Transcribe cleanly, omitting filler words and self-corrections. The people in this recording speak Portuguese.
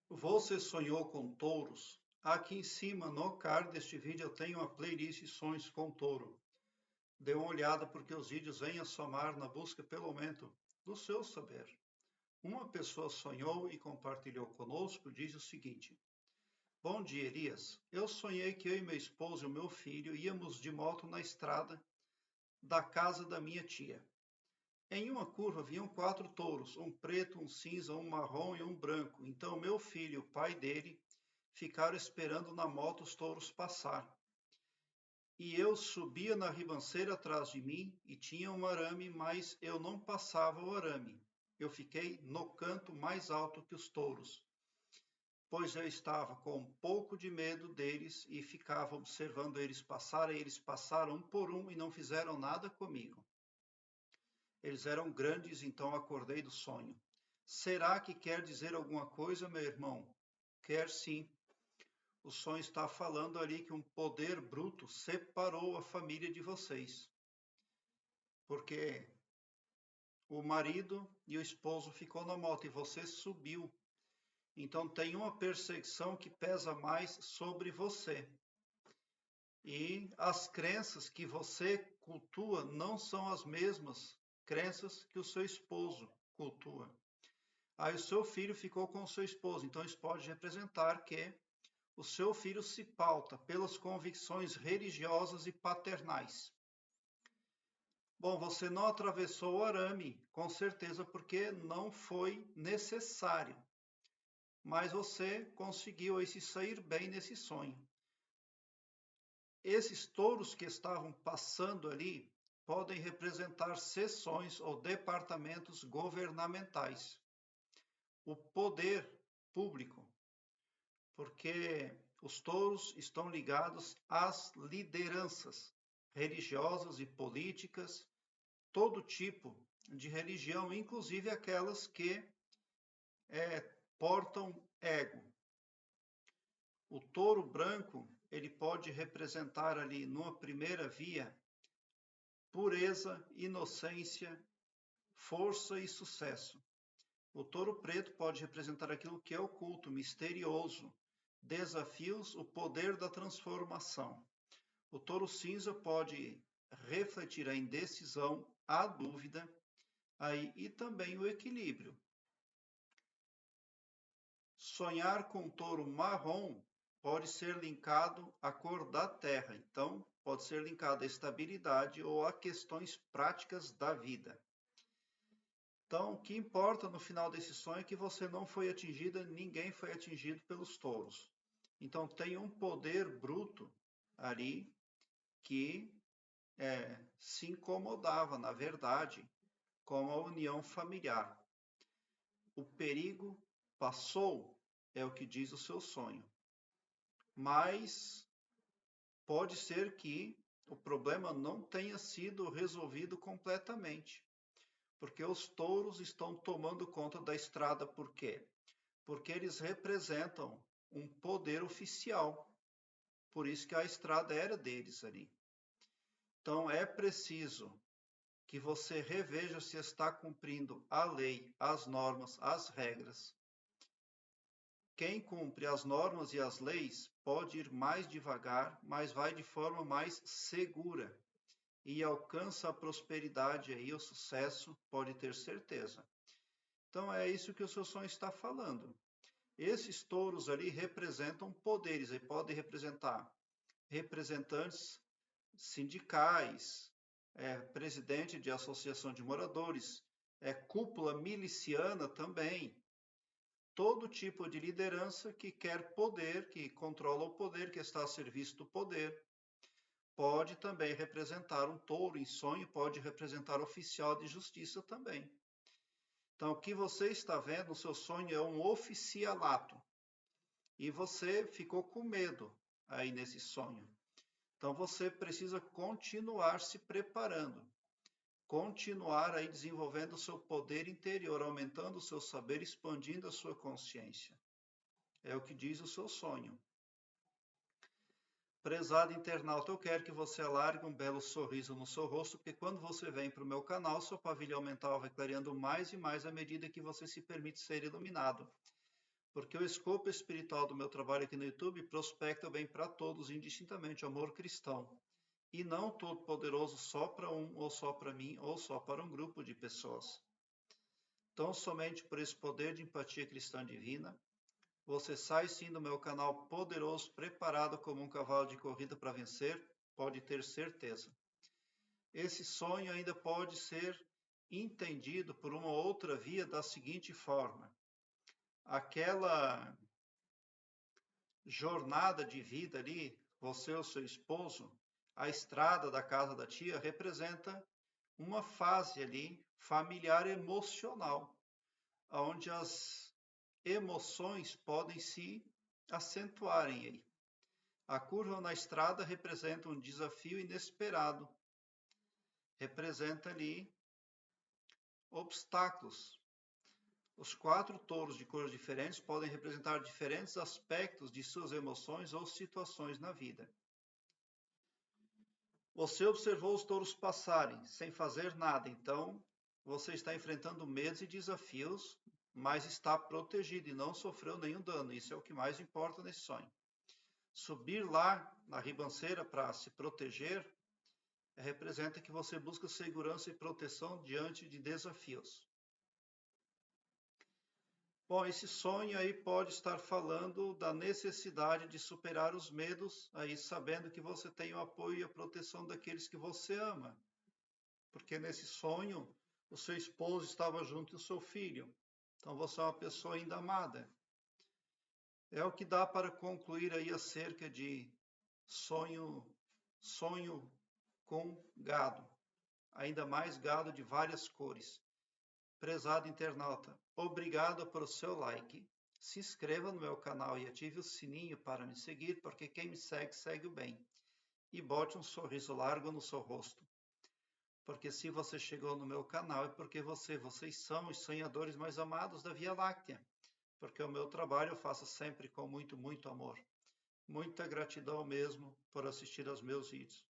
Você sonhou com touros? Aqui em cima, no card deste vídeo, eu tenho uma playlist Sonhos com Touro. Dê uma olhada porque os vídeos vêm a somar na busca pelo aumento do seu saber. Uma pessoa sonhou e compartilhou conosco, diz o seguinte: Bom dia, Elias. Eu sonhei que eu e meu esposo e o meu filho íamos de moto na estrada da casa da minha tia. Em uma curva haviam 4 touros, um preto, um cinza, um marrom e um branco. Então meu filho e o pai dele ficaram esperando na moto os touros passar. E eu subia na ribanceira atrás de mim e tinha um arame, mas eu não passava o arame. Eu fiquei no canto mais alto que os touros, pois eu estava com um pouco de medo deles e ficava observando eles passarem. Eles passaram um por um e não fizeram nada comigo. Eles eram grandes, então acordei do sonho. Será que quer dizer alguma coisa, meu irmão? Quer sim. O sonho está falando ali que um poder bruto separou a família de vocês. Porque o marido e o esposo ficou na moto e você subiu. Então tem uma perseguição que pesa mais sobre você. E as crenças que você cultua não são as mesmas crenças que o seu esposo cultua. Aí o seu filho ficou com o seu esposo. Então isso pode representar que o seu filho se pauta pelas convicções religiosas e paternais. Bom, você não atravessou o arame, com certeza, porque não foi necessário. Mas você conseguiu aí se sair bem nesse sonho. Esses touros que estavam passando ali podem representar seções ou departamentos governamentais. O poder público, porque os touros estão ligados às lideranças religiosas e políticas, todo tipo de religião, inclusive aquelas que portam ego. O touro branco, ele pode representar ali numa primeira via pureza, inocência, força e sucesso. O touro preto pode representar aquilo que é oculto, misterioso, desafios, o poder da transformação. O touro cinza pode refletir a indecisão, a dúvida, e também o equilíbrio. Sonhar com touro marrom pode ser linkado à cor da terra, então pode ser linkado à estabilidade ou a questões práticas da vida. Então, o que importa no final desse sonho é que você não foi atingida, ninguém foi atingido pelos touros. Então, tem um poder bruto ali que se incomodava, na verdade, com a união familiar. O perigo passou, é o que diz o seu sonho. Mas pode ser que o problema não tenha sido resolvido completamente, porque os touros estão tomando conta da estrada. Por quê? Porque eles representam um poder oficial. Por isso que a estrada era deles ali. Então é preciso que você reveja se está cumprindo a lei, as normas, as regras. Quem cumpre as normas e as leis pode ir mais devagar, mas vai de forma mais segura e alcança a prosperidade e o sucesso, pode ter certeza. Então é isso que o seu sonho está falando. Esses touros ali representam poderes, e podem representar representantes sindicais, presidente de associação de moradores, cúpula miliciana também. Todo tipo de liderança que quer poder, que controla o poder, que está a serviço do poder. Pode também representar um touro em sonho, pode representar oficial de justiça também. Então, o que você está vendo no seu sonho é um oficialato. E você ficou com medo aí nesse sonho. Então, você precisa continuar se preparando. Continuar aí desenvolvendo o seu poder interior, aumentando o seu saber, expandindo a sua consciência. É o que diz o seu sonho. Prezado internauta, eu quero que você alargue um belo sorriso no seu rosto, porque quando você vem para o meu canal, seu pavilhão mental vai clareando mais e mais à medida que você se permite ser iluminado. Porque o escopo espiritual do meu trabalho aqui no YouTube prospecta o bem para todos, indistintamente, o amor cristão. E não todo poderoso só para um, ou só para mim, ou só para um grupo de pessoas. Então, somente por esse poder de empatia cristã divina, você sai sim do meu canal poderoso, preparado como um cavalo de corrida para vencer, pode ter certeza. Esse sonho ainda pode ser entendido por uma outra via da seguinte forma: aquela jornada de vida ali, você ou seu esposo, a estrada da casa da tia representa uma fase ali familiar emocional, onde as emoções podem se acentuarem aí. A curva na estrada representa um desafio inesperado, representa ali obstáculos. Os 4 touros de cores diferentes podem representar diferentes aspectos de suas emoções ou situações na vida. Você observou os touros passarem sem fazer nada, então você está enfrentando medos e desafios, mas está protegido e não sofreu nenhum dano. Isso é o que mais importa nesse sonho. Subir lá na ribanceira para se proteger representa que você busca segurança e proteção diante de desafios. Bom, esse sonho aí pode estar falando da necessidade de superar os medos, aí sabendo que você tem o apoio e a proteção daqueles que você ama. Porque nesse sonho, o seu esposo estava junto do seu filho. Então você é uma pessoa ainda amada. É o que dá para concluir aí acerca de sonho com gado. Ainda mais gado de várias cores. Prezado internauta, obrigado pelo seu like. Se inscreva no meu canal e ative o sininho para me seguir, porque quem me segue, segue o bem. E bote um sorriso largo no seu rosto. Porque se você chegou no meu canal é porque vocês são os sonhadores mais amados da Via Láctea. Porque o meu trabalho eu faço sempre com muito, muito amor. Muita gratidão mesmo por assistir aos meus vídeos.